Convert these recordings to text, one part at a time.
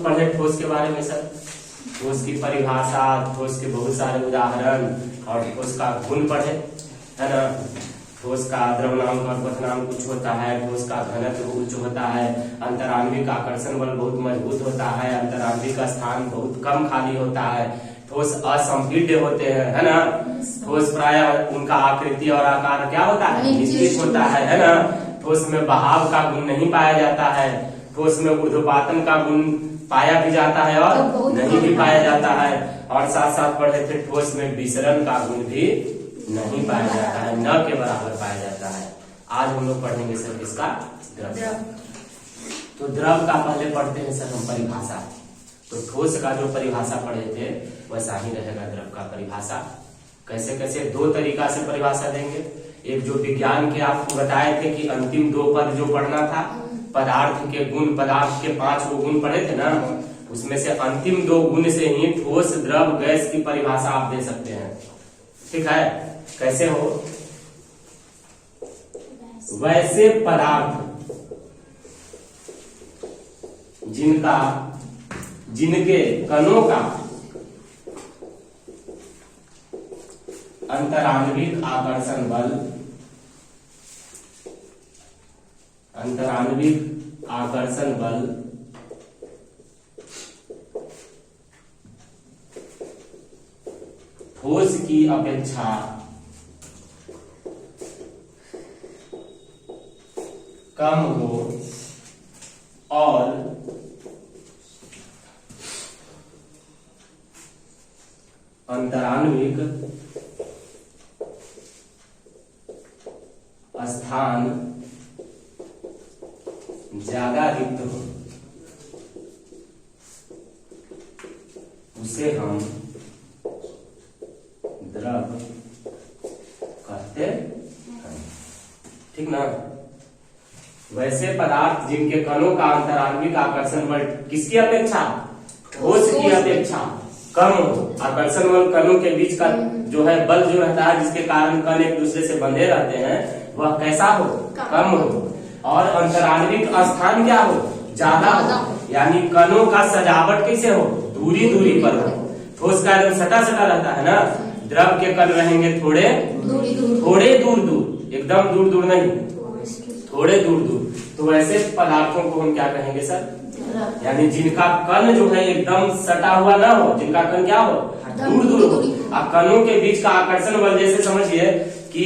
पढ़े ठोस के बारे में सर। ठोस की परिभाषा, ठोस के बहुत सारे उदाहरण और ठोस का गुण पढ़े, है ना। ठोस का द्रव्यनांक और क्वथनांक कुछ होता है, ठोस का घनत्व उच्च होता है, अंतराण्विक आकर्षण बल बहुत मजबूत होता है, अंतराण्विक स्थान बहुत कम खाली होता है, ठोस असंपीड्य होते हैं, है ना। ठोस प्रायः उनका आकृति और आकार क्या होता है, निश्चित होता है ना। ठोस में बहाव का गुण नहीं पाया जाता है, ठोस में ऊर्ध्वपातन का गुण पाया भी जाता है और नहीं भी पाया जाता है, और साथ साथ पढ़े थे ठोस में विसरण का गुण भी नहीं पाया जाता है, न के बराबर पाया जाता है। आज हम लोग पढ़ेंगे सर किसका, द्रव। तो द्रव का पहले पढ़ते हैं सर हम परिभाषा। तो ठोस का जो परिभाषा पढ़े थे वैसा ही रहेगा द्रव का परिभाषा। कैसे कैसे, दो तरीका से परिभाषा देंगे। एक जो विज्ञान के आपको बताए थे कि अंतिम दो पद जो पढ़ना था, पदार्थ के गुण, पदार्थ के 5 गुण पढ़े थे ना, उसमें से अंतिम 2 गुण से ही ठोस, द्रव, गैस की परिभाषा आप दे सकते हैं। ठीक है, कैसे हो, वैसे पदार्थ जिनके कणों का अंतराण्विक आकर्षण बल ठोस की अपेक्षा कम हो और अंतराण्विक स्थान ज्यादा रिक्त हो, उसे हम द्रव कहते हैं। ठीक ना। वैसे पदार्थ जिनके कणों का अंतराण्विक आकर्षण बल किसकी अपेक्षा, ठोस की अपेक्षा कम हो। आकर्षण बल कणों के बीच का जो है बल जो रहता है, जिसके कारण कण एक दूसरे से बंधे रहते हैं, वह कैसा हो, कम हो। और अंतराण्विक स्थान क्या हो, ज्यादा हो, यानी कणों का सजावट कैसे हो, दूरी दूरी पर हो। ठोस का एकदम सटा सटा रहता है ना, द्रव के कण रहेंगे थोड़े दूर दूर, एकदम दूर दूर नहीं, थोड़े दूर दूर। तो ऐसे पदार्थों को हम क्या कहेंगे सर, यानी जिनका कण जो है एकदम सटा हुआ ना हो, जिनका कण क्या हो, दूर दूर हो। अब कणों के बीच का आकर्षण बल, जैसे समझिए कि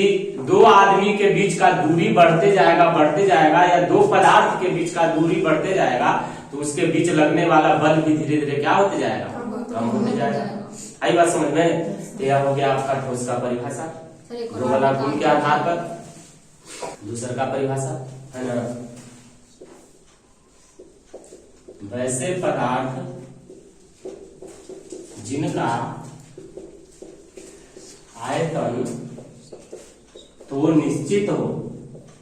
2 आदमी के बीच का दूरी बढ़ते जाएगा, या 2 पदार्थ के बीच का दूरी बढ़ते जाएगा, तो उसके बीच लगने वाला बल भी धीरे धीरे क्या होते जाएगा, कम होते जाएगा। आई बात समझ में। यह हो गया आपका ठोस का परिभाषा, दो वाला गुण के आधार पर। दूसरा का परिभाषा है ना, वैसे पदार्थ जिनका आयतन तो निश्चित हो,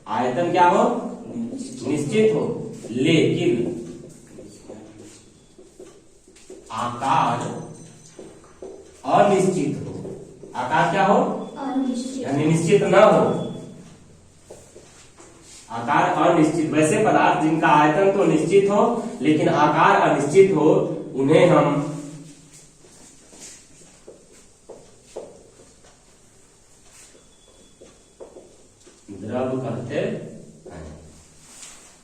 आयतन क्या हो, निश्चित हो, लेकिन आकार अनिश्चित हो। आकार क्या हो, यानी निश्चित न हो, आकार अनिश्चित। वैसे पदार्थ जिनका आयतन तो निश्चित हो लेकिन आकार अनिश्चित हो, उन्हें हम द्रव कहते हैं।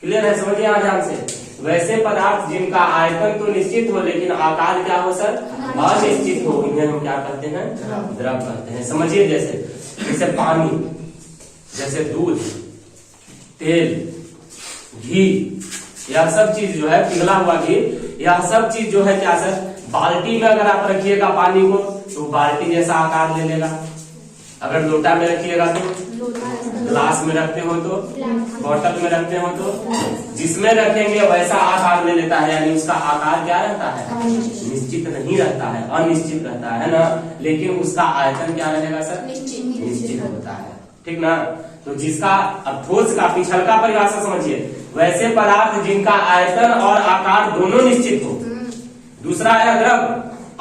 क्लियर है, समझिए आज ध्यान से। वैसे पदार्थ जिनका आयतन तो निश्चित हो लेकिन आकार क्या हो सर, अनिश्चित हो, उन्हें हम क्या कहते हैं, द्रव कहते हैं। समझिए, जैसे पानी, जैसे दूध, तेल, घी, यह सब चीज जो है, पिघला हुआ घी, यह सब चीज जो है क्या सर, बाल्टी में अगर आप रखिएगा पानी को तो बाल्टी जैसा आकार ले लेगा। अगर लोटा में रखिएगा तो, ग्लास में रखते हो तो, बोतल में रखते हो तो, जिसमें रखेंगे वैसा आकार ले लेता है, यानी उसका आकार क्या रहता है, निश्चित नहीं रहता है, अनिश्चित रहता है ना। लेकिन उसका आयतन क्या रहेगा सर, निश्चित होता है। ठीक ना। तो जिसका, अब ठोस का पिछल का परिभाषा समझिए, वैसे पदार्थ जिनका आयतन और आकार दोनों निश्चित हो। दूसरा है द्रव,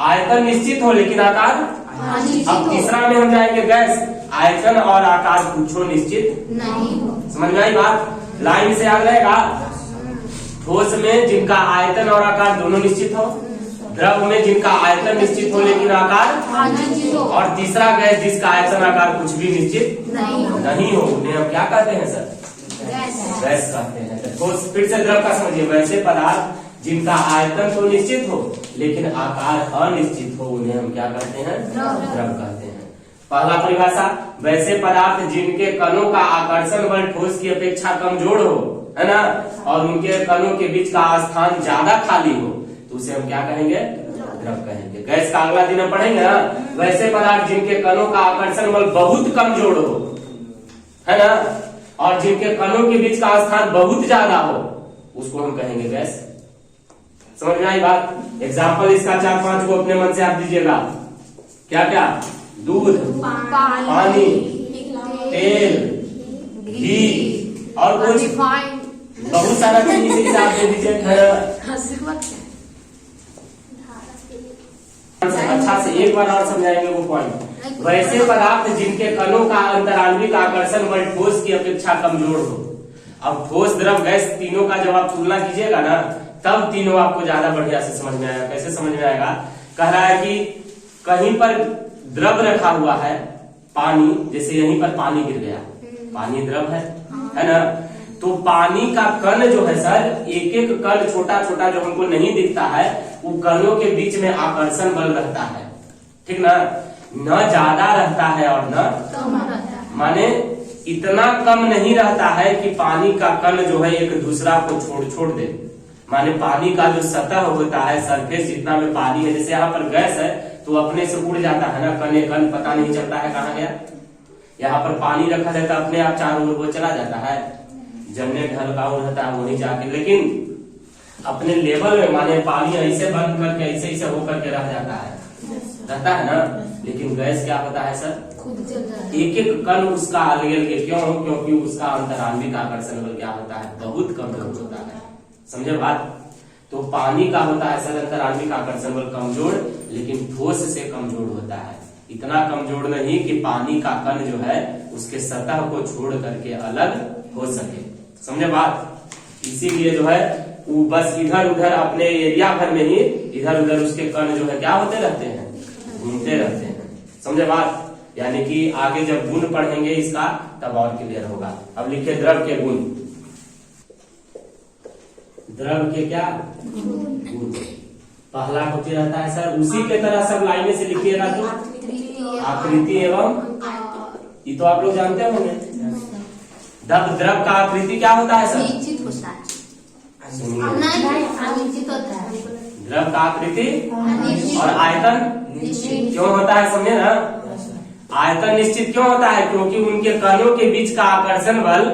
आयतन निश्चित हो लेकिन आकार। अब तीसरा में हम जाएंगे गैस, आयतन और आकार कुछ निश्चित नहीं हो। समझ में आई बात, लाइन से याद रहेगा। ठोस में जिनका आयतन और आकार दोनों निश्चित हो, द्रव में जिनका आयतन निश्चित हो लेकिन आकार, और तीसरा गैस जिसका आयतन आकार कुछ भी निश्चित नहीं हो, उन्हें हम क्या कहते हैं सर? गैस कहते हैं। ठोस फिर से द्रव का समझिए, वैसे पदार्थ जिनका आयतन तो निश्चित हो लेकिन आकार अनिश्चित हो, उन्हें हम क्या कहते हैं? द्रव कहते हैं। पहला परिभाषा, वैसे पदार्थ जिनके कणों का आकर्षण बल ठोस की अपेक्षा कमजोर हो, है ना, और उनके कणों के बीच का स्थान ज्यादा खाली हो, तो उसे हम क्या कहेंगे? द्रव कहेंगे। गैस का अगला दिन हम पढ़ेंगे ना, वैसे पदार्थ जिनके कणों का आकर्षण बल बहुत कमजोर हो, है ना, और जिनके कणों के बीच का स्थान बहुत ज्यादा हो, उसको हम कहेंगे गैस। समझ में आई बात? एग्जाम्पल इसका 4-5 को अपने मन से आप दीजिएगा। क्या क्या? दूध, पानी, तेल, घी और कुछ बहुत सारा चीज इसी हिसाब से दीजिए। अच्छा से एक बार और समझाएंगे वो पॉइंट। वैसे पदार्थ जिनके कणों का अंतराण्विक आकर्षण बल ठोस की अपेक्षा कमजोर हो। अब ठोस, द्रव, गैस तीनों का जब आप तुलना कीजिएगा ना, तब तीनों आपको ज्यादा बढ़िया से समझ में आएगा। कैसे समझ में आएगा? कह रहा है कि कहीं पर द्रव रखा हुआ है, पानी, जैसे यहीं पर पानी गिर गया, पानी द्रव है ना, तो पानी का कण जो है सर, एक एक कण छोटा छोटा जो हमको नहीं दिखता है, वो कणों के बीच में आकर्षण बल रहता है, ठीक ना, न ज्यादा रहता है और न कम रहता है। माने इतना कम नहीं रहता है कि पानी का कण जो है एक दूसरा को छोड़ दे। माने पानी का जो सतह होता है, सरफेस जितना में पानी है, जैसे यहाँ पर गैस है तो अपने से उड़ जाता है ना, कण पता नहीं चलता है कहाँ गया। यहाँ पर पानी रखा रहता है, अपने आप चारों ओर वो चला जाता है, जमने ढलका रहता है वहीं जाके, लेकिन अपने लेवल में माने पानी ऐसे बंद करके ऐसे होकर के रह जाता है, रहता है ना। लेकिन गैस क्या होता है सर? एक एक कण उसका अलग अलग, क्यों? क्योंकि उसका अंतराण्विक आकर्षण बल क्या होता है? बहुत कमजोर होता है। समझे बात? तो पानी का होता है सर अंतराण्विक आकर्षण बल कमजोर, लेकिन ठोस से कमजोर होता है। इतना कमजोर नहीं कि पानी का कण जो है उसके सतह को छोड़ करके अलग हो सके। समझे बात? इसीलिए जो है वो बस इधर उधर अपने एरिया भर में ही इधर उधर उसके कण जो है क्या होते रहते हैं? घूमते रहते हैं। समझे बात? यानी कि आगे जब गुण पढ़ेंगे इसका तब और क्लियर होगा। अब लिखिए द्रव के गुण। द्रव के क्या गुण? पहला होती रहता है सर, उसी के तरह सब लाइनें से लिखिएगा तो आकृति एवं, ये तो आप लोग जानते होंगे। द्रव का आकृति क्या होता है सर? निश्चित होता है। द्रव का आकृति और आयतन क्यों होता है? समझे ना? आयतन निश्चित क्यों होता है? क्योंकि उनके कणों के बीच का आकर्षण बल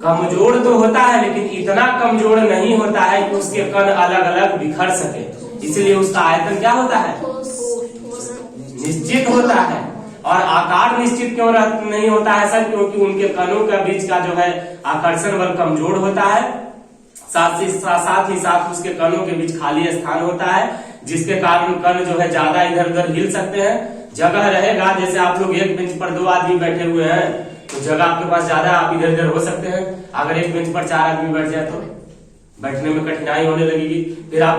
कमजोर तो होता है, लेकिन इतना कमजोर नहीं होता है कि उसके कण अलग अलग बिखर सके, इसलिए उसका आयतन क्या होता है? निश्चित होता है। और आकार निश्चित क्यों नहीं होता है सर? क्योंकि उनके कणों के बीच का जो है आकर्षण बल कमजोर होता है, साथ ही साथ उसके कणों के बीच खाली स्थान होता है, जिसके कारण कण जो है ज्यादा इधर उधर हिल सकते हैं। जगह रहेगा, जैसे आप लोग एक बेंच पर 2 आदमी बैठे हुए हैं तो जगह आपके पास ज्यादा, आप इधर उधर हो सकते हैं। अगर एक बेंच पर 4 आदमी बैठ जाए तो बैठने में कठिनाई होने लगेगी। फिर आप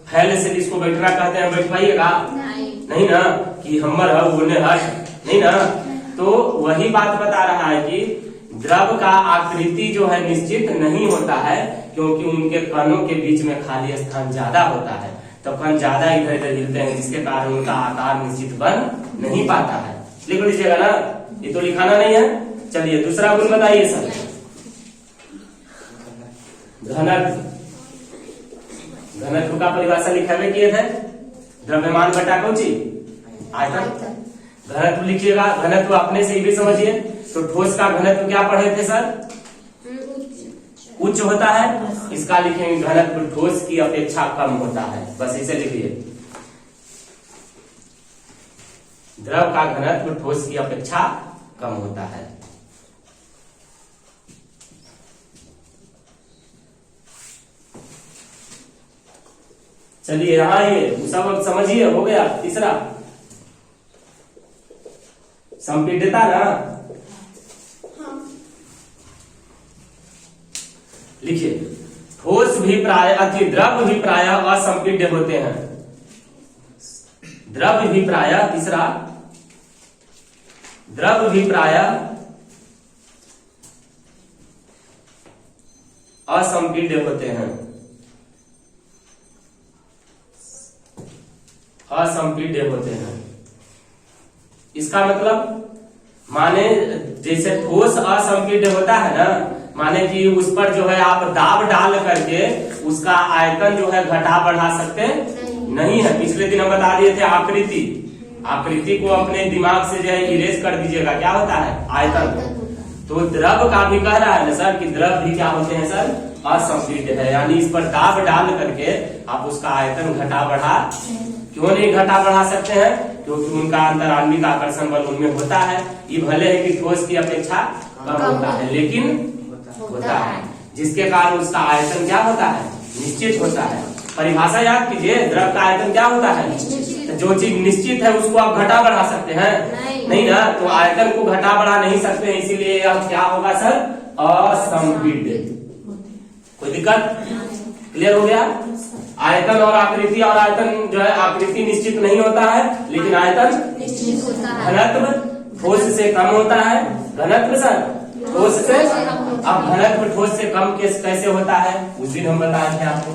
फैल से जिसको बैठना कहते हैं बैठ पाइएगा? नहीं ना, कि हमर है बोले हट, नहीं ना। तो वही बात बता रहा है कि द्रव का आकृति जो है निश्चित नहीं होता है, क्योंकि उनके कणों के बीच में खाली स्थान ज्यादा होता है, तो कण ज्यादा इधर उधर हिलते हैं, जिसके कारण उनका आकार निश्चित बन नहीं पाता है। लिख लीजिएगा ना, ये तो लिखाना नहीं है। चलिए दूसरा गुण बताइए सर। घनत्व। घनत्व का परिभाषा लिखा हुए किए थे, द्रव्यमान बटा कौन चीज? आयतन। घनत्व लिखिएगा, घनत्व अपने से ही भी समझिए। तो ठोस का घनत्व क्या पढ़े थे सर? उच्च होता है। इसका लिखेंगे घनत्व ठोस की अपेक्षा कम होता है, बस इसे लिखिए। द्रव का घनत्व ठोस की अपेक्षा कम होता है। चलिए यहाँ ये सब समझिए, हो गया। तीसरा संपीड्यता ना, लिखिए ठोस भी प्राय द्रव भी प्राय असंपीड्य होते हैं। द्रव भी प्राय, तीसरा द्रव भी प्राय असंपीड्य होते हैं। असंपीड्य होते हैं इसका मतलब माने जैसे ठोस असंपीड्य होता है ना, माने कि उस पर जो है आप दाब डाल करके उसका आयतन जो है घटा बढ़ा सकते नहीं है। पिछले दिन हम बता दिए थे आकृति, आकृति को अपने दिमाग से जो है इरेज कर दीजिएगा, क्या होता है आयतन। तो द्रव का भी कह रहा है ना सर कि द्रव भी क्या होते हैं सर, असंपीड्य है, यानी इस पर दाब डाल करके आप उसका आयतन घटा बढ़ा क्यों नहीं घटा बढ़ा सकते हैं, क्योंकि उनका अंतराण्विक आकर्षण बल उनमें होता है। ये भले है कि ठोस की अपेक्षा कम होता है लेकिन होता है, जिसके कारण उसका आयतन क्या होता है, निश्चित होता है। परिभाषा याद कीजिए, द्रव का आयतन क्या होता है, जो चीज निश्चित है उसको आप घटा बढ़ा सकते हैं नहीं ना, तो आयतन को घटा बढ़ा नहीं सकते, इसीलिए अब क्या होगा सर, असंपीड्य। कोई दिक्कत, क्लियर हो गया। आयतन और आकृति, और आयतन जो है आकृति निश्चित नहीं होता है लेकिन आयतन निश्चित होता है। घनत्व ठोस से कम होता है, घनत्व सर ठोस से, अब घनत्व ठोस से कम कैसे होता है, उस दिन हम बताए थे आपको।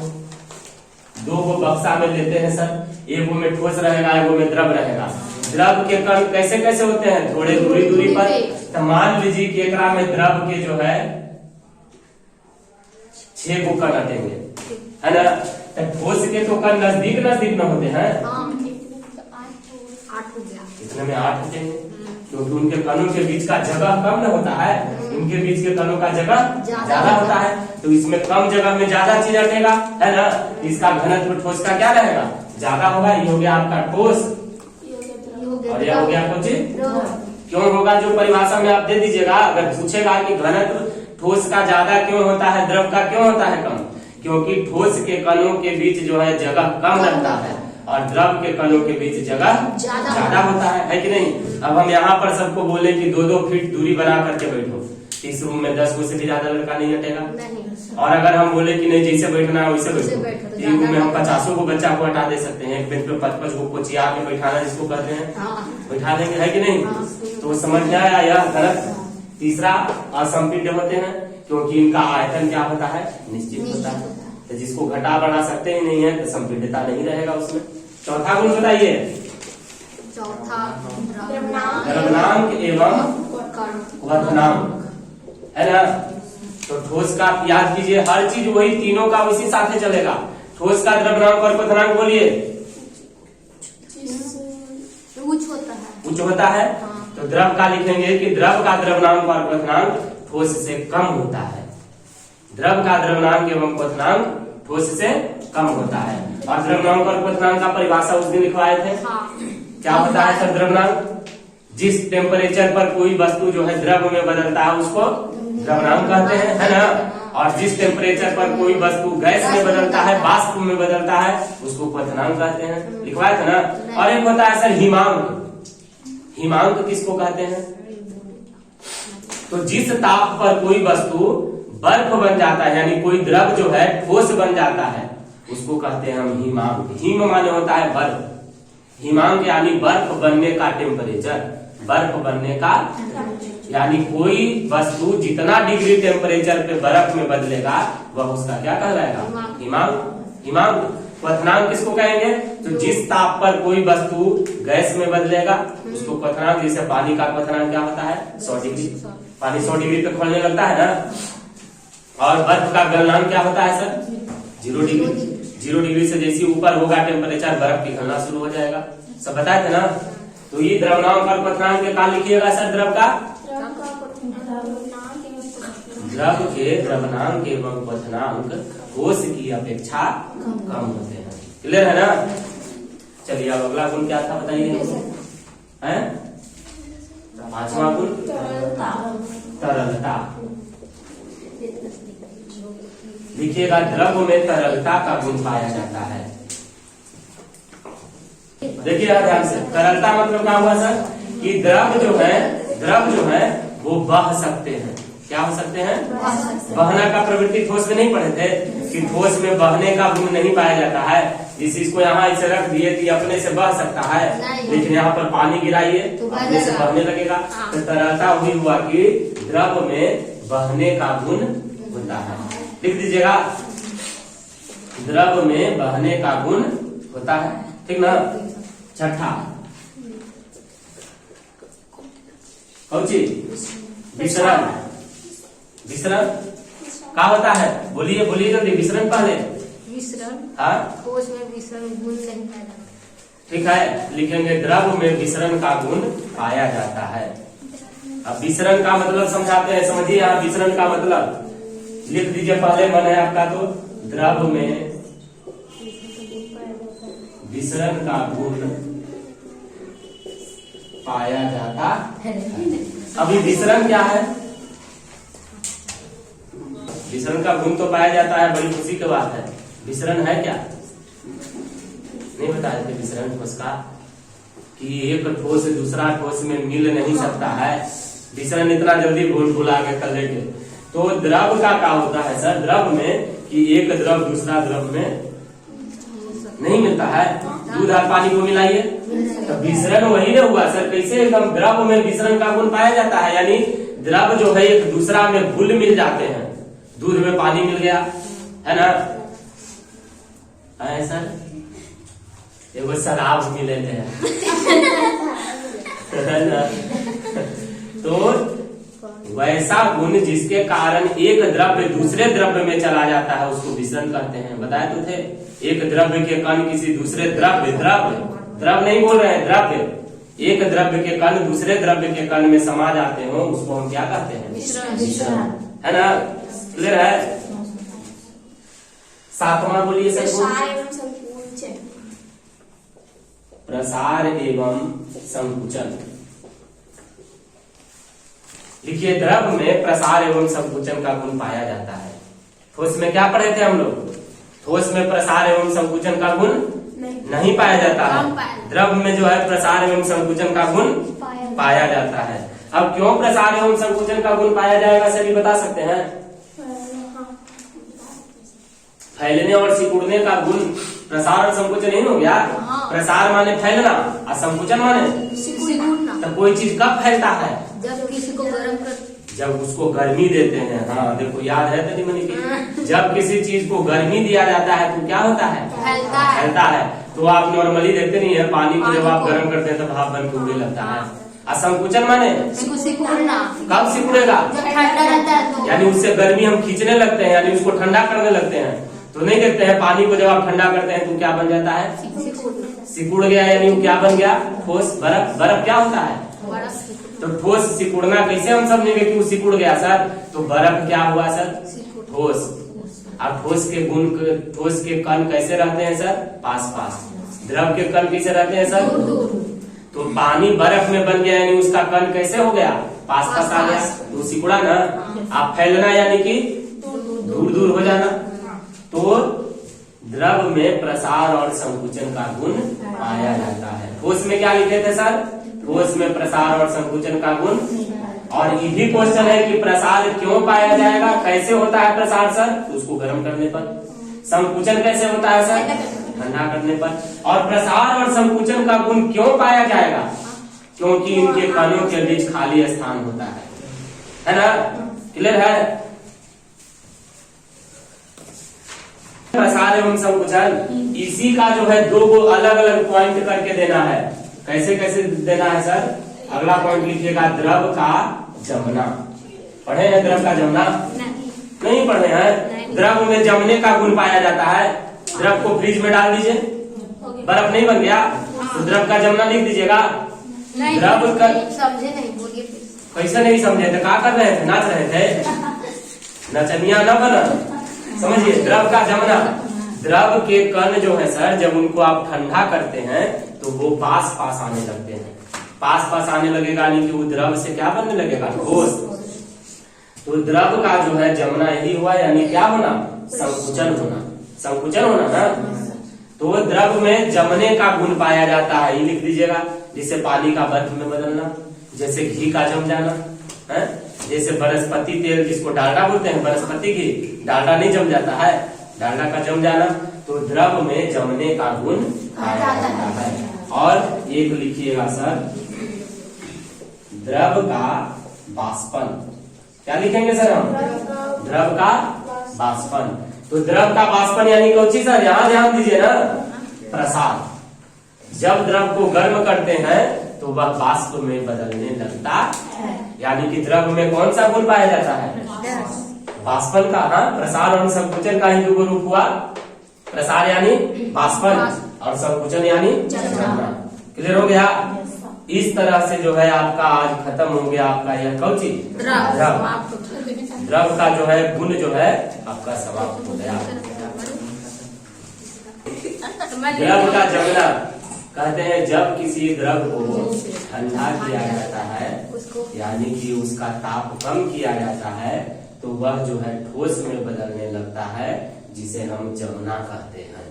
दो को बक्सा में लेते हैं सर, एक में ठोस रहेगा एक में द्रव रहेगा। द्रव के कण कैसे कैसे होते हैं, थोड़े दूरी पर। तो मान लीजिए कि एकरा में द्रव के जो है 6 को कण हटेंगे, है ना। ठोस के तो कण नजदीक नजदीक में होते हैं, 8 हो गया, इतने में 8 हटेंगे, क्योंकि उनके कणों के बीच का जगह कम न होता है, इनके बीच के कणों का जगह ज्यादा होता है, तो इसमें कम जगह में ज्यादा चीज हटेगा, है ना। इसका घनत्व ठोस का क्या रहेगा, ज्यादा होगा। ये हो गया आपका ठोस और यह हो गया कुछ क्यों होगा, जो परिभाषा में आप दे दीजिएगा। अगर पूछेगा कि घनत्व ठोस का ज्यादा क्यों होता है, द्रव का क्यों होता है कम, क्योंकि ठोस के कणों के बीच जो है जगह कम रहता है और द्रव के कणों के बीच जगह ज्यादा होता है कि नहीं। अब हम यहाँ पर सबको बोले कि 2-2 फीट दूरी बना करके बैठो, इस रूम में 10 को से भी ज्यादा लड़का नहीं हटेगा। और अगर हम बोले कि नहीं जैसे बैठना है वैसे बैठो, एक रूम में हम 50 को बच्चा को हटा दे सकते हैं, एक बेंच पे 5-5 को कोचिया के बैठाना जिसको कहते हैं, बैठा देंगे, है कि नहीं। तो समझ में आया यह गलत। तीसरा असंपीड्य होते हैं क्योंकि इनका आयतन क्या होता है, निश्चित होता है, तो जिसको घटा बढ़ा सकते ही नहीं है तो संपीड्यता नहीं रहेगा उसमें। चौथा गुण बताइए, चौथा द्रव्यनांक एवं क्वथनांक, है ना। तो ठोस का याद कीजिए, हर चीज वही तीनों का उसी साथ चलेगा। ठोस का द्रव्यनांक और क्वथनांक बोलिए, उच्च होता है। तो द्रव का लिखेंगे कि द्रव का द्रव्यनांक और क्वथनांक ठोस से कम होता है। द्रव का द्रव्यनांक एवं क्वथनांक ठोस से कम होता है। और द्रव्यनांक और क्वथनांक का परिभाषा उस दिन लिखवाए थे। क्या होता है सर द्रव्यनांक, जिस टेम्परेचर पर कोई वस्तु जो है द्रव में बदलता है उसको द्रव्यनांक कहते हैं, है ना। और जिस टेम्परेचर पर कोई वस्तु गैस में बदलता है, वाष्प में बदलता है, उसको क्वथनांक कहते हैं, लिखवाए थे ना। और एक होता है सर हिमांक। हिमांक किसको कहते हैं, तो जिस ताप पर कोई वस्तु बर्फ बन जाता है, यानी कोई द्रव जो है ठोस बन जाता है, उसको कहते हैं हम हिमांक। हिम माने होता है बर्फ, हिमांक यानी बर्फ बनने का टेम्परेचर, बर्फ बनने का, यानी कोई वस्तु जितना डिग्री टेम्परेचर पे बर्फ में बदलेगा वह उसका क्या कहलाएगा, हिमांक। हिमांक। क्वथनांक किसको कहेंगे, तो जिस ताप पर कोई वस्तु गैस में बदलेगा उसको क्वथनांक। जैसे पानी का क्वथनांक क्या होता है, 100 डिग्री, पानी 100 डिग्री पे खोलने लगता है ना। और बर्फ का गलनांक क्या होता है सर, 0 डिग्री। 0 डिग्री से जैसे ऊपर होगा टेम्परेचर, बर्फ पिघलना शुरू हो जाएगा, सब बताए थे ना। तो ये द्रव्यनांक और क्वथनांक के काल लिखिएगा सर, द्रव का, द्रव के द्रव्यनांक एवं क्वथनांक ठोस की अपेक्षा कम होते हैं। क्लियर है ना। चलिए अब अगला गुण क्या था बताइए, है 5वां गुण तरलता। लिखिएगा, द्रव में तरलता का गुण पाया जाता है। देखिए ध्यान से, तरलता मतलब क्या हुआ सर, कि द्रव जो है वो बह सकते हैं। क्या हो सकते हैं? बहना का प्रवृत्ति ठोस में नहीं पढ़े थे कि ठोस में बहने का गुण नहीं पाया जाता है। जिस चीज को यहाँ इसे रख दिए कि अपने से बह सकता है, लेकिन यहाँ पर पानी गिराइए तो अपने से बहने लगेगा। तो तरलता हुई हुआ कि द्रव में बहने का गुण होता है। लिख दीजिएगा, द्रव में बहने का गुण होता है, ठीक ना। छठा कौची? विसरण। विसरण क्या होता है? बोलिए बोलिए जल्दी। विसरण पहले। विसरण, हाँ ठोस में विसरण गुण नहीं पाया जाता। ठीक है, लिखेंगे द्रव में विसरण का गुण पाया जाता है। अब विसरण का मतलब समझाते हैं, समझिए यहाँ विसरण का मतलब लिख दीजिए पहले, मन है आपका तो द्रव में विसरण का गुण पाया जाता है। अभी विसरण क्या है? विसरण का गुण तो पाया जाता है, बड़ी खुशी की बात है। विसरण है क्या? नहीं बताए थे विसरण ठोस का कि एक ठोस दूसरा ठोस में मिल नहीं सकता है। विसरण इतना जल्दी भुला के कर लेंगे। तो द्रव का क्या होता है सर? द्रव में कि एक द्रव दूसरा द्रव में नहीं मिलता है। दूध और पानी को मिलाइए तो विसरण वही ना हुआ सर। कैसे? एकदम द्रव में विसरण का गुण पाया जाता है, यानी द्रव जो है एक दूसरा में घुल मिल जाते हैं। दूध में पानी मिल गया है ना, है सर। एगो शराब मिले थे है ना। तो वैसा गुण जिसके कारण एक द्रव्य दूसरे द्रव्य में चला जाता है उसको विसरण कहते हैं। बताए तो थे, एक द्रव्य के कण किसी दूसरे द्रव नहीं बोल रहे हैं, द्रव्य एक द्रव्य के कण दूसरे द्रव्य के कण में समा जाते हो उसको हम क्या कहते हैं? विसरण, है ना। क्लियर है? सातवां बोलिए सर। प्रसार एवं संकुचन। लिखिए, द्रव में प्रसार एवं संकुचन का गुण पाया जाता है। ठोस में क्या पढ़े थे हम लोग? ठोस में प्रसार एवं संकुचन का गुण नहीं पाया जाता है। द्रव में जो है प्रसार एवं संकुचन का गुण पाया जाता है। अब क्यों प्रसार एवं संकुचन का गुण पाया जाएगा सभी बता सकते हैं? फैलने और सिकुड़ने का गुण प्रसार और संकुचन नहीं हो गया? प्रसार माने फैलना और संकुचन माने सिकुड़ना। तो कोई चीज कब फैलता है? जब किसी को गर्म कर, जब उसको गर्मी देते हैं। हाँ देखो, याद है तनी मनी की। जब किसी चीज को गर्मी दिया जाता है तो क्या होता है? फैलता है। तो आप नॉर्मली देखते नहीं है, पानी को जब आप गर्म करते हैं तो भाप बन के उड़ने लगता है। और संकुचन माने सिकुड़ना। कब सिकुड़ेगा? जब ठंडा रहता है तो, यानी उससे गर्मी हम खींचने लगते हैं, यानी उसको ठंडा करने लगते हैं। तो नहीं देखते हैं पानी को जब आप ठंडा करते हैं तो क्या बन जाता है? सिकुड़ गया, यानी वो क्या बन गया? ठोस। बर्फ। बर्फ क्या होता है? तो ठोस सिकुड़ना कैसे हम समझेंगे कि वो सिकुड़ गया सर? तो बर्फ क्या हुआ सर? ठोस। अब ठोस के गुण, ठोस के कण कैसे रहते हैं सर? पास पास। द्रव के कण कैसे रहते हैं सर? तो पानी बर्फ में बन गया, यानी उसका कण कैसे हो गया? पास पास आ गया, तो सिकुड़ा ना। आप फैलना यानी कि दूर दूर हो जाना। तो द्रव में प्रसार और संकुचन का गुण पाया जाता है। ठोस में क्या लिखे थे सर? ठोस में प्रसार और संकुचन का गुण। और यही क्वेश्चन है कि प्रसार क्यों पाया जाएगा, कैसे होता है प्रसार सर? तो उसको गर्म करने पर। संकुचन कैसे होता है सर? ठंडा करने पर। और प्रसार और संकुचन का गुण क्यों पाया जाएगा? क्योंकि इनके कणों के बीच खाली स्थान होता है ना। क्लियर है? प्रसार एवं संकुचन, इसी का जो है दो को अलग अलग पॉइंट करके देना है। कैसे कैसे देना है सर? अगला पॉइंट लिखिएगा, द्रव का जमना। पढ़े हैं द्रव का जमना? नहीं पढ़े हैं। द्रव में जमने का गुण पाया जाता है। द्रव को फ्रिज में डाल दीजिए, बर्फ नहीं बन गया तो द्रव का जमना लिख दीजिएगा। द्रव का समझे नहीं, बोलिए। कैसे नहीं समझे थे? क्या कर रहे थे? नाच रहे थे? नचनिया न बना। समझिए, द्रव का जमना। द्रव के कण जो है सर, जब उनको आप ठंडा करते हैं तो वो पास पास आने लगते हैं। पास पास आने लगेगा यानी कि वो द्रव से क्या बनने लगेगा? ठोस। तो द्रव का जो है जमना यही हुआ, यानी क्या होना? संकुचन होना। संकुचन होना ना। तो द्रव में जमने का गुण पाया जाता है, ये लिख दीजिएगा। जिससे पानी का बर्फ में बदलना, जैसे घी का जम जाना है। जैसे वनस्पति तेल जिसको डालडा बोलते हैं, वनस्पति घी, डालडा नहीं जम जाता है, डालडा का जम जाना, तो द्रव में जमने का गुण पाया जाता है। और एक लिखिएगा सर, द्रव का वाष्पन, क्या लिखेंगे सर हम? द्रव का वाष्पन। तो द्रव का वाष्पन यानी कौन सी सर? यहाँ ध्यान दीजिए ना, प्रसार। जब द्रव को गर्म करते हैं तो वह वाष्प में बदलने लगता है, यानी कि द्रव में कौन सा गुण पाया जाता है? वाष्पन का। हाँ, प्रसार और संकुचन का ही दो रूप हुआ, प्रसार यानी वाष्पन और संकुचन यानी जमना। क्लियर हो गया? इस तरह से जो है आपका आज खत्म हो गया आपका यह कौन सी? द्रव का जो है गुण जो है आपका समाप्त हो गया। द्रव का जमना कहते हैं जब किसी द्रव को ठंडा किया जाता है, यानी कि उसका ताप कम किया जाता है, तो वह जो है ठोस में बदलने लगता है, जिसे हम जमना कहते हैं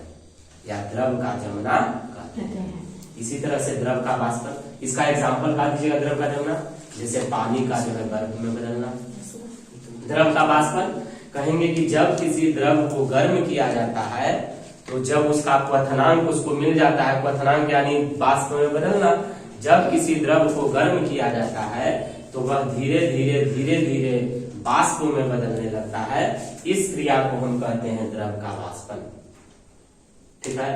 या द्रव का जमना कहते हैं। इसी तरह से द्रव का वाष्पन, इसका एग्जाम्पल का दीजिएगा द्रव का जमना, जैसे पानी का जो है बर्फ में बदलना। द्रव का वाष्पन कहेंगे कि जब किसी द्रव को गर्म किया जाता है, तो जब उसका क्वथनांक उसको मिल जाता है, क्वथनांक यानी वाष्प में बदलना, जब किसी द्रव को गर्म किया जाता है तो वह धीरे धीरे धीरे धीरे वाष्प में बदलने लगता है। इस क्रिया को हम कहते हैं द्रव का वाष्पन। ठीक है?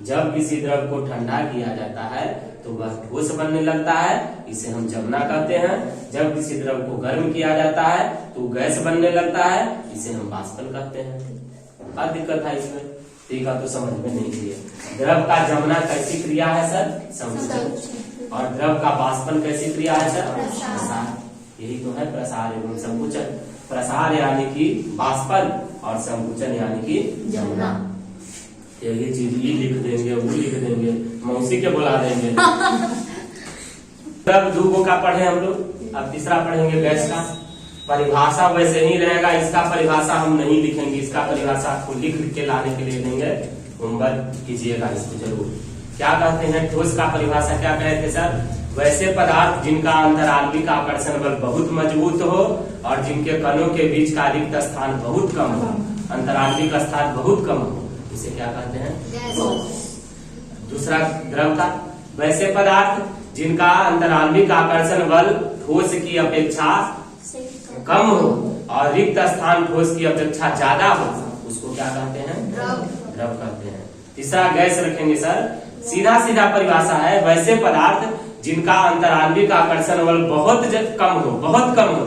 जब किसी द्रव को ठंडा किया जाता है तो वह ठोस बनने लगता है, इसे हम जमना कहते हैं। जब किसी द्रव को गर्म किया जाता है तो गैस बनने लगता है, इसे हम वाष्पन कहते हैं। क्या दिक्कत है इसमें? ठीक है, तो समझ में नहीं दिए। द्रव का जमना कैसी क्रिया है सर? संकुचन। और द्रव का वाष्पन कैसी क्रिया है सर? प्रसार। यही तो है प्रसार एवं संकुचन। प्रसार यानी कि वाष्पन और संकुचन यानी कि जमना। यही चीज ई लिख देंगे, वो लिख देंगे, मौसी के बुला देंगे। द्रव दूगो का पढ़े हम लोग, अब तीसरा पढ़ेंगे गैस का। परिभाषा वैसे ही रहेगा, इसका परिभाषा हम नहीं लिखेंगे, इसका परिभाषा आपको लिख के लाने के लिए देंगे, होमवर्क कीजिएगा इसको जरूर। क्या कहते हैं ठोस का परिभाषा? क्या कहे थे सर? वैसे पदार्थ जिनका अंतरालविक आकर्षण बल बहुत मजबूत हो और जिनके कणों के बीच का रिक्त स्थान बहुत कम हो, अंतरालविक स्थान बहुत कम हो, इसे क्या कहते हैं? दूसरा द्रव का, वैसे पदार्थ जिनका अंतरालविक आकर्षण बल ठोस की अपेक्षा कम हो और रिक्त स्थान ठोस की अपेक्षा ज्यादा हो, उसको क्या कहते हैं? द्रव कहते हैं। तीसरा गैस रखेंगे सर। सीधा सीधा परिभाषा है, वैसे पदार्थ जिनका अंतरालविक आकर्षण बल बहुत कम हो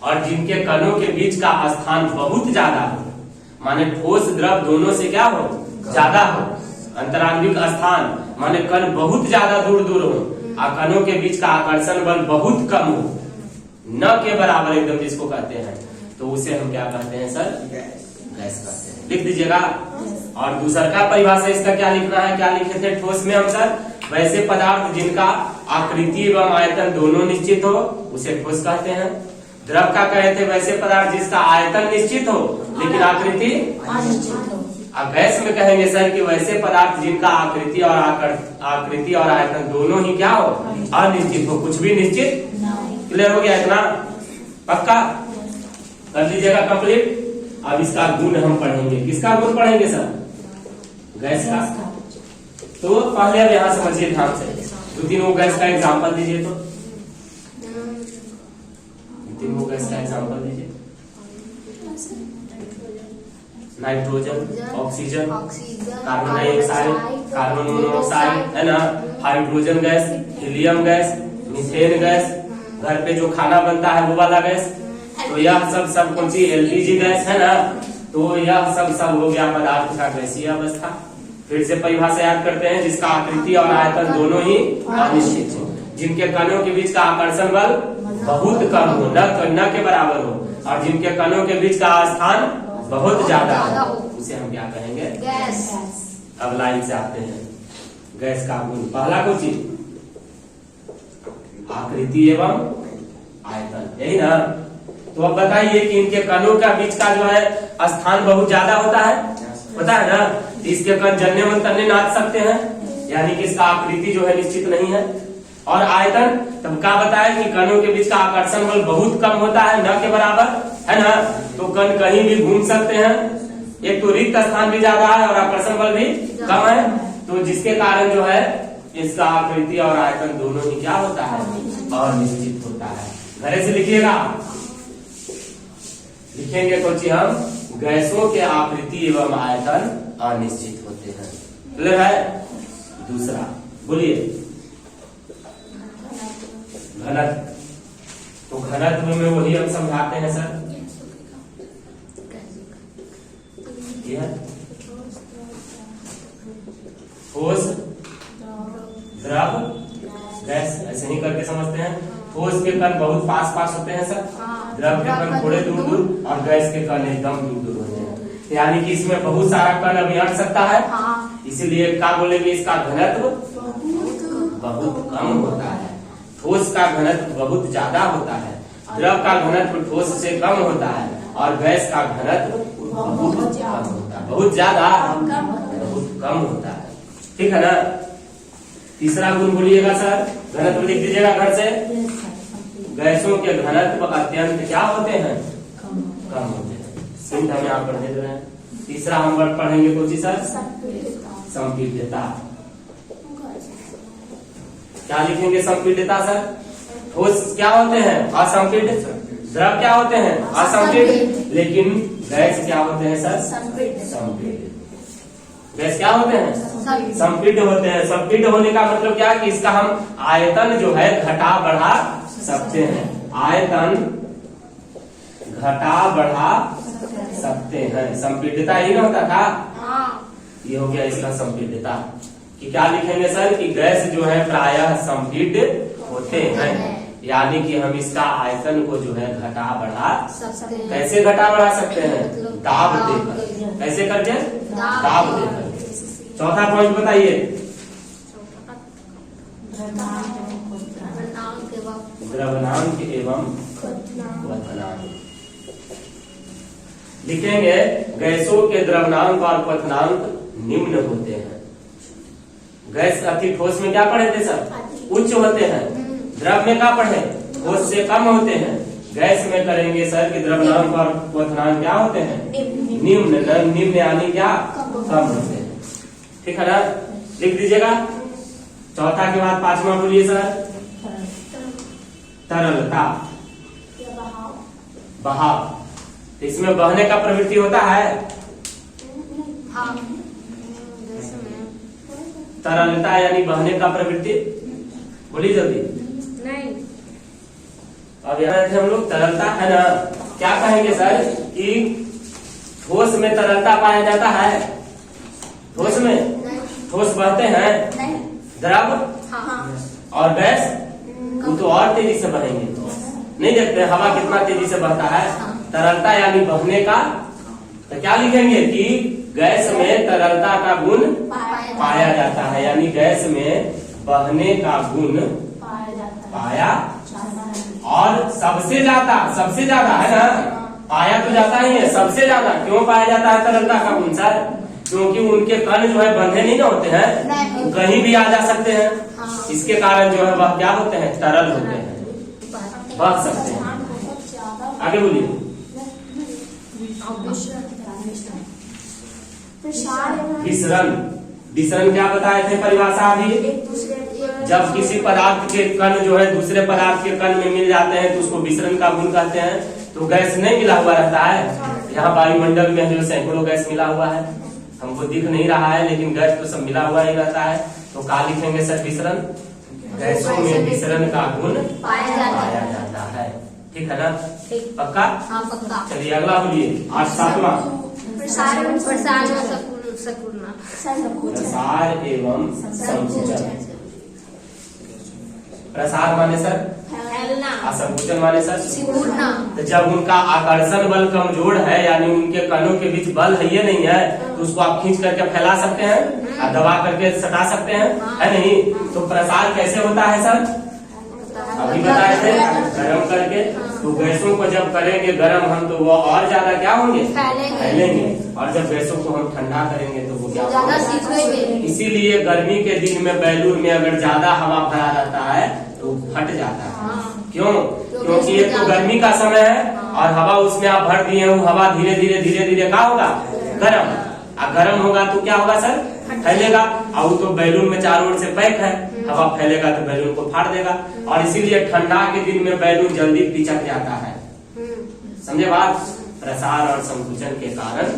और जिनके कणों के बीच का स्थान बहुत ज्यादा हो, माने ठोस द्रव दोनों से क्या हो? ज्यादा हो। अंतरालविक स्थान माने कण बहुत ज्यादा दूर दूर हो और कणों के बीच का आकर्षण बल बहुत कम हो, न के बराबर एकदम जिसको कहते हैं, तो उसे हम क्या कहते हैं सर? गैस कहते हैं। लिख दीजिएगा। और दूसरा का परिभाषा इसका क्या लिखना है? क्या लिखे थे ठोस में हम सर? वैसे पदार्थ जिनका आकृति एवं आयतन दोनों निश्चित हो, उसे ठोस कहते हैं। द्रव का कहे थे वैसे पदार्थ जिसका आयतन निश्चित हो लेकिन आकृति अनिश्चित हो। और गैस में कहेंगे सर कि वैसे पदार्थ जिनका आकृति और आयतन दोनों ही क्या हो? अनिश्चित हो, कुछ भी निश्चित। क्लियर हो गया इतना? पक्का कर लीजिएगा कंप्लीट। अब इसका गुण हम पढ़ेंगे। किसका गुण पढ़ेंगे सर? गैस का। तो पहले अब यहाँ समझिए ध्यान से, दो तीन वो गैस का एग्जांपल दीजिए। तो तीन वो गैस का एग्जांपल दीजिए। Nitrogen, oxygen, carbon dioxide, carbon monoxide, है ना, hydrogen gas, helium gas, methane gas, घर पे जो खाना बनता है वो वाला गैस। तो यह सब कौन सी? एलपीजी गैस, है ना। तो यह सब हो गया पदार्थ का गैसीय अवस्था। फिर से परिभाषा याद करते हैं, जिसका आकृति और आयतन दोनों ही अनिश्चित हो, जिनके कणों के बीच का आकर्षण बल बहुत कम हो, न के बराबर हो, और जिनके कणों के बीच का स्थान बहुत ज्यादा हो, उसे हम क्या कहेंगे? गैस। अब लाइन से आते हैं गैस का गुण। पहला कौन चीज? आकृति एवं आयतन, यही ना। तो अब बताइए कि इनके कणों का बीच का जो है स्थान बहुत ज्यादा होता है, पता है ना। इसके कण जलने मन करने नाच सकते हैं, यानी कि इसका आकृति जो है निश्चित नहीं है। और आयतन तब क्या बताया कि कणों के बीच का आकर्षण बल बहुत कम होता है, न के बराबर, है ना। तो कण कहीं भी घूम सकते हैं, एक तो रिक्त स्थान भी ज्यादा है और आकर्षण बल भी कम है, तो जिसके कारण जो है इसका आकृति और आयतन दोनों ही क्या होता है, अनिश्चित होता है। घरे से लिखिएगा, लिखेंगे कोची हम, गैसों के आकृति एवं आयतन अनिश्चित होते हैं। क्लियर है। दूसरा बोलिए, घनत्व। तो घनत्व में वही हम समझाते हैं सर, ठोस, द्रव, गैस, ऐसे ही करके समझते हैं। ठोस के कण बहुत पास पास होते हैं सर, द्रव के कण थोड़े दूर दूर और गैस के कण एकदम दूर दूर होते हैं। यानी कि इसमें बहुत सारा कण अभी हट सकता है, इसीलिए क्या बोलेंगे, इसका घनत्व बहुत कम होता है। ठोस का घनत्व बहुत ज्यादा होता है, द्रव का घनत्व ठोस से कम होता है और गैस का घनत्व बहुत कम होता है, बहुत ज्यादा बहुत कम होता है। ठीक है ना। तीसरा गुण बोलिएगा सर, घनत्व लिख दीजिएगा घर से। गैसों के घनत्व अत्यंत क्या होते हैं, कम होते हैं। सिंध हम यहाँ पर दे रहे हैं। तीसरा हम वर्ड पढ़ेंगे कौन सी सर, संपीड्यता। क्या लिखेंगे, संपीड्यता सर। ठोस क्या होते हैं, असंपीड्य, द्रव क्या होते हैं, असंपीड्य, लेकिन गैस क्या होते हैं सर, संपीड्य। गैस क्या होते हैं, संपीड्य होते हैं। संपीड्य होने का मतलब क्या, कि इसका हम आयतन जो है घटा बढ़ा सकते हैं, आयतन घटा बढ़ा सकते हैं। संपीड्यता ही ना होता था, ये हो गया इसका संपीड्यता। कि क्या लिखेंगे सर, कि गैस जो है प्रायः संपीड्य होते हैं, यानी कि हम इसका आयतन को जो है घटा बढ़ा सकते हैं। कैसे घटा बढ़ा सकते हैं, दाब देकर। कैसे करके, दाब देकर। चौथा पॉइंट बताइए, द्रवनांक एवं क्वथनांक। लिखेंगे, गैसों के द्रवनांक और क्वथनांक निम्न होते हैं। गैस अति ठोस में क्या पढ़े थे सर, उच्च होते हैं। द्रव में क्या पढ़े, ठोस से कम होते हैं। गैस में करेंगे सर कि द्रवनांक और क्वथनांक क्या होते हैं, निम्न। निम्न यानी क्या, कम होते हैं। ठीक है ना, लिख दीजिएगा। चौथा के बाद पांचवा बोलिए सर, तरलता, बहाव। इसमें बहने का प्रवृत्ति होता है, तरलता यानी बहने का प्रवृत्ति। बोलिए जल्दी। नहीं, अब यहाँ हम लोग तरलता है ना, क्या कहेंगे सर, कि ठोस में तरलता पाया जाता है। ठोस में, ठोस बहते हैं, द्रव और गैस वो तो और तेजी से बहेंगे। नहीं देखते हवा कितना तेजी से बहता है। तरलता यानी बहने का, तो क्या लिखेंगे, कि गैस में तरलता का गुण पाया जाता है, यानी गैस में बहने का गुण पाया, और सबसे ज्यादा है ना, पाया तो जाता ही है, सबसे ज्यादा क्यों पाया जाता है तरलता का गुण सर, क्योंकि उनके कण जो है बंधे नहीं ना होते हैं, वो कहीं भी आ जा सकते हैं। इसके कारण जो है वह क्या होते हैं, तरल होते हैं, बह सकते हैं। आगे बोलिए। विसरण। विसरण क्या बताए थे परिभाषा अभी, जब किसी पदार्थ के कण जो है दूसरे पदार्थ के कण में मिल जाते हैं तो उसको विसरण का गुण कहते हैं। तो गैस नहीं मिला हुआ रहता है, यहाँ वायुमंडल में जो सैकड़ों गैस मिला हुआ है, हमको दिख नहीं रहा है, लेकिन गैस तो सब मिला हुआ ही रहता है। तो क्या लिखेंगे सर, विसरण। गैसों में विसरण का गुण पाया जाता है। ठीक है ना, पक्का? हाँ पक्का। चलिए अगला बोलिए, 8वां, प्रसार एवं संकुचन। प्रसार माने सर, फैलना, संकुचन माने सर, सिकुड़ना। तो जब उनका आकर्षण बल कमजोर है, यानी उनके कणों के बीच बल है ये नहीं है, तो उसको आप खींच करके फैला सकते हैं और दबा करके सटा सकते हैं, है नहीं। तो प्रसार कैसे होता है सर, होता है। अभी बताए थे गर्म करके। तो गैसों को जब करेंगे गर्म हम तो वो और ज्यादा क्या होंगे, फैलेंगे। और जब गैसों को हम ठंडा करेंगे तो वो क्या ज्यादा होंगे? सीखेंगे। इसीलिए गर्मी के दिन में बैलून में अगर ज्यादा हवा भरा रहता है तो फट जाता है। क्यों? क्योंकि ये तो गर्मी का समय है और हवा उसमें आप भर दिए, वो हवा धीरे धीरे क्या होगा, गर्म। और गर्म होगा तो क्या होगा सर, फैलेगा। और तो बैलून में चारों ओर से पैक है, हवा फैलेगा तो बैलून को फाड़ देगा। और इसीलिए ठंडा के दिन में बैलून जल्दी पिचक जाता है। समझे बात? प्रसार और संकुचन के कारण।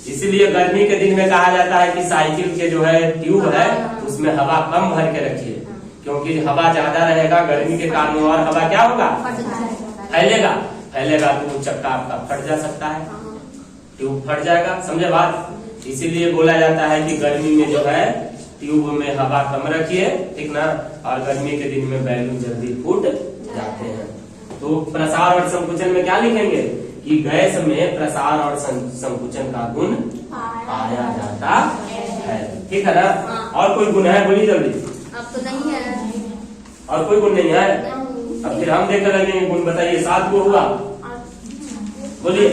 इसीलिए गर्मी के दिन में कहा जाता है कि साइकिल के जो है ट्यूब है उसमें हवा कम भर के रखिए, क्योंकि हवा ज्यादा रहेगा गर्मी के कारण और हवा क्या होगा, फैलेगा तो वो चक्का आपका फट जा सकता है, ट्यूब फट जाएगा। समझे बात? इसीलिए बोला जाता है कि गर्मी में जो है ट्यूब में हवा कम रखिए, ठीक ना। और गर्मी के दिन में बैलून जल्दी फूट जाते हैं। तो प्रसार और संकुचन में क्या लिखेंगे कि गैस में प्रसार और संकुचन का गुण पाया जाता है, ठीक है ना। और कोई गुण है, बोलिए जल्दी। अब तो नहीं है, और कोई गुण नहीं है। अब फिर हम देखने लगेंगे गुण, बताइए 7 को हुआ, बोलिए।